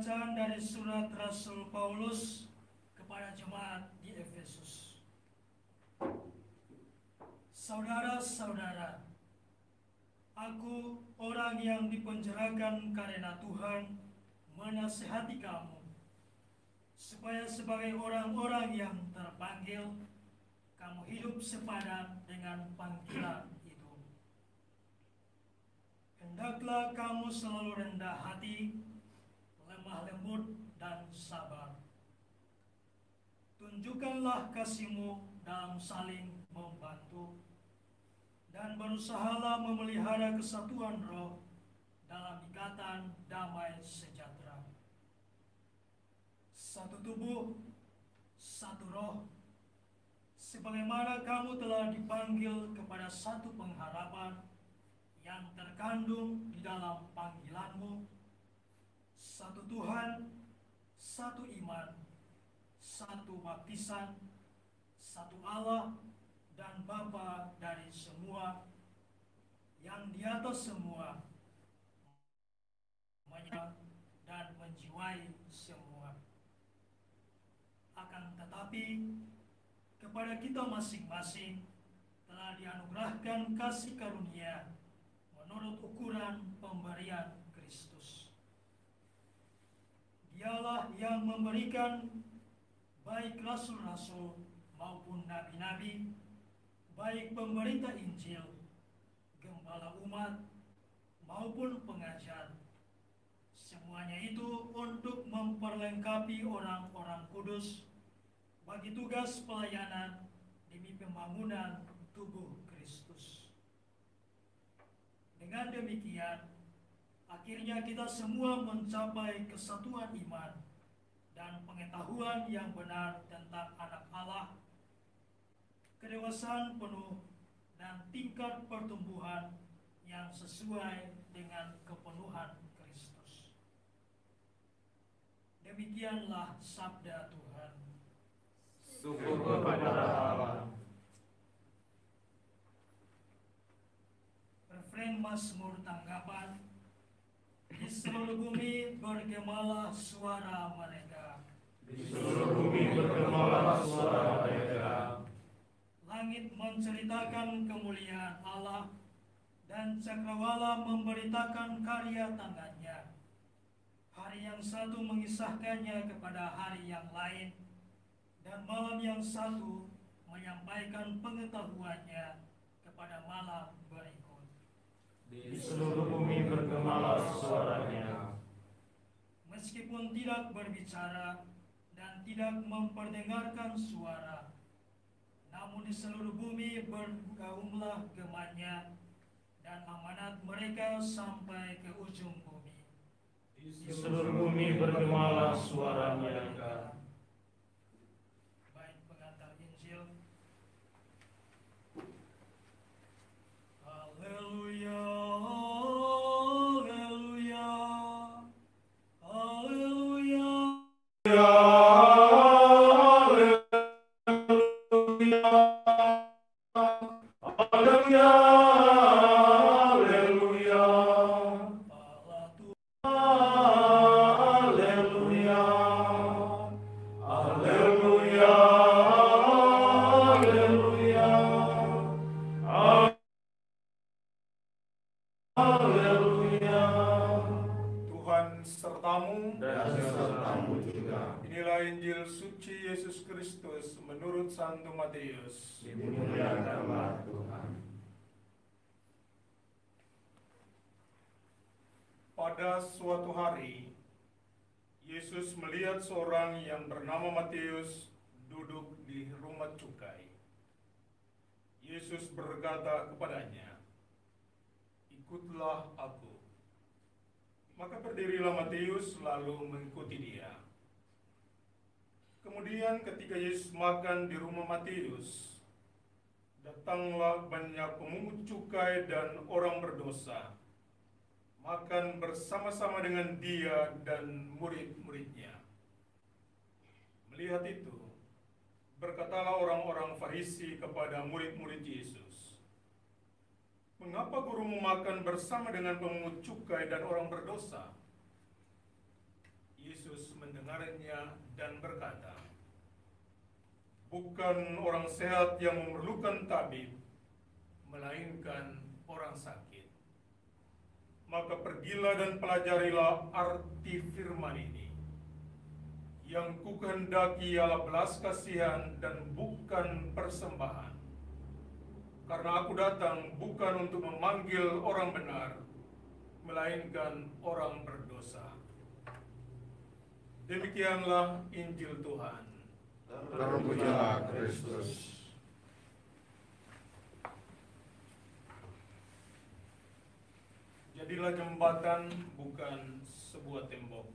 Bacaan dari surat Rasul Paulus kepada jemaat di Efesus. Saudara-saudara, aku orang yang dipenjarakan karena Tuhan menasihati kamu, supaya sebagai orang-orang yang terpanggil, kamu hidup sepadan dengan panggilan itu. Hendaklah kamu selalu rendah hati, lemah lembut dan sabar. Tunjukkanlah kasihmu dalam saling membantu, dan berusahalah memelihara kesatuan roh dalam ikatan damai sejahtera. Satu tubuh, satu roh, sebagaimana kamu telah dipanggil kepada satu pengharapan yang terkandung di dalam panggilanmu, satu Tuhan, satu iman, satu baptisan, satu Allah dan Bapa dari semua, yang di atas semua, dan menjiwai semua. Akan tetapi, kepada kita masing-masing telah dianugerahkan kasih karunia menurut ukuran pemberian Kristus. Dialah yang memberikan baik rasul-rasul maupun nabi-nabi, baik pemberita Injil, gembala umat, maupun pengajar. Semuanya itu untuk memperlengkapi orang-orang kudus bagi tugas pelayanan demi pembangunan tubuh Kristus. Dengan demikian, akhirnya kita semua mencapai kesatuan iman dan pengetahuan yang benar tentang anak Allah, kedewasaan penuh dan tingkat pertumbuhan yang sesuai dengan kepenuhan Kristus. Demikianlah sabda Tuhan. Syukur kepada Allah. Refrain Mazmur tanggapan. Di seluruh bumi bergemalah suara mereka. Di seluruh bumi bergemalah suara mereka. Langit menceritakan kemuliaan Allah, dan cakrawala memberitakan karya tangannya. Hari yang satu mengisahkannya kepada hari yang lain, dan malam yang satu menyampaikan pengetahuannya kepada malam berikut. Di seluruh bumi bergemalah suaranya. Meskipun tidak berbicara dan tidak memperdengarkan suara, namun di seluruh bumi bergaumlah gemanya, dan amanat mereka sampai ke ujung bumi. Di seluruh bumi bergemalah suara mereka. Baik pengantar Injil. Haleluya, haleluya, haleluya. Tuhan sertamu Dan sertamu juga. Inilah Injil suci Yesus Kristus menurut Santo Matius. Dimuliakanlah Tuhan. Pada suatu hari, Yesus melihat seorang yang bernama Matius duduk di rumah cukai. Yesus berkata kepadanya, "Ikutlah aku." Maka berdirilah Matius lalu mengikuti dia. Kemudian ketika Yesus makan di rumah Matius, datanglah banyak pemungut cukai dan orang berdosa, makan bersama-sama dengan dia dan murid-muridnya. Melihat itu, berkatalah orang-orang Farisi kepada murid-murid Yesus, "Mengapa gurumu makan bersama dengan pemungut cukai dan orang berdosa?" Yesus mendengarnya dan berkata, "Bukan orang sehat yang memerlukan tabib, melainkan orang sakit. Maka pergilah dan pelajarilah arti firman ini. Yang kukehendaki ialah belas kasihan dan bukan persembahan. Karena aku datang bukan untuk memanggil orang benar, melainkan orang berdosa." Demikianlah Injil Tuhan. Terpujilah Kristus. Jadilah jembatan, bukan sebuah tembok.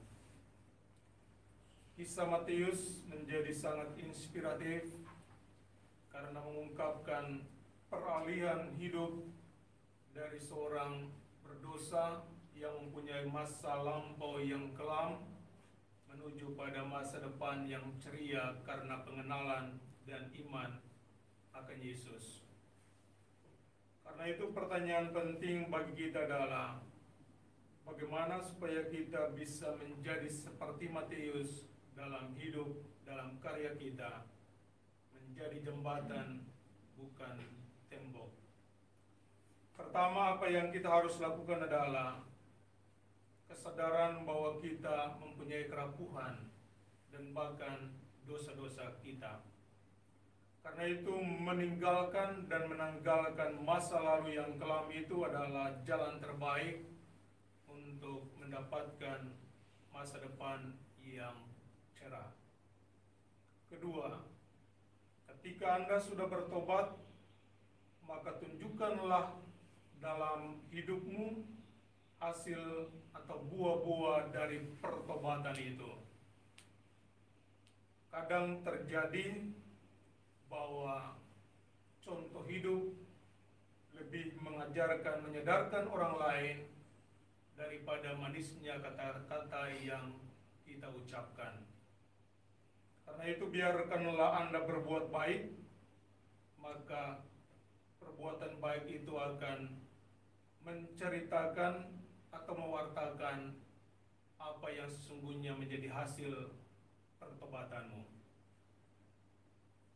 Kisah Matius menjadi sangat inspiratif karena mengungkapkan peralihan hidup dari seorang berdosa yang mempunyai masa lampau yang kelam menuju pada masa depan yang ceria karena pengenalan dan iman akan Yesus. Karena itu pertanyaan penting bagi kita adalah bagaimana supaya kita bisa menjadi seperti Matius dalam hidup, dalam karya kita, menjadi jembatan bukan tembok. Pertama, apa yang kita harus lakukan adalah kesadaran bahwa kita mempunyai kerapuhan dan bahkan dosa-dosa kita. Karena itu meninggalkan dan menanggalkan masa lalu yang kelam itu adalah jalan terbaik untuk mendapatkan masa depan yang cerah. Kedua, ketika Anda sudah bertobat, maka tunjukkanlah dalam hidupmu hasil atau buah-buah dari pertobatan itu. Kadang terjadi bahwa contoh hidup lebih mengajarkan, menyadarkan orang lain daripada manisnya kata-kata yang kita ucapkan. Karena itu biarkanlah Anda berbuat baik, maka perbuatan baik itu akan menceritakan atau mewartakan apa yang sesungguhnya menjadi hasil pertobatanmu.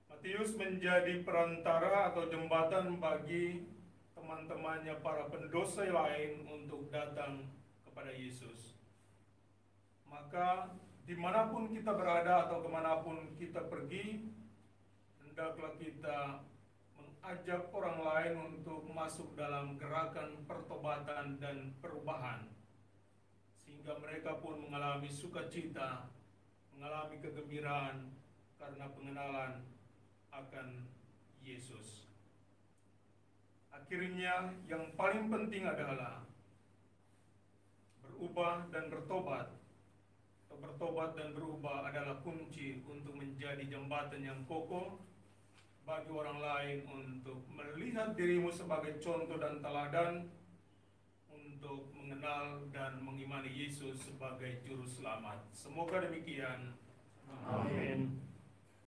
Matius menjadi perantara atau jembatan bagi teman-temannya para pendosa lain untuk datang kepada Yesus. Maka dimanapun kita berada atau kemanapun kita pergi, hendaklah kita mengajak orang lain untuk masuk dalam gerakan pertobatan dan perubahan, sehingga mereka pun mengalami sukacita, mengalami kegembiraan karena pengenalan akan Yesus. Akhirnya yang paling penting adalah berubah dan bertobat. Bertobat dan berubah adalah kunci untuk menjadi jembatan yang kokoh bagi orang lain untuk melihat dirimu sebagai contoh dan teladan untuk mengenal dan mengimani Yesus sebagai juru selamat. Semoga demikian. Amin.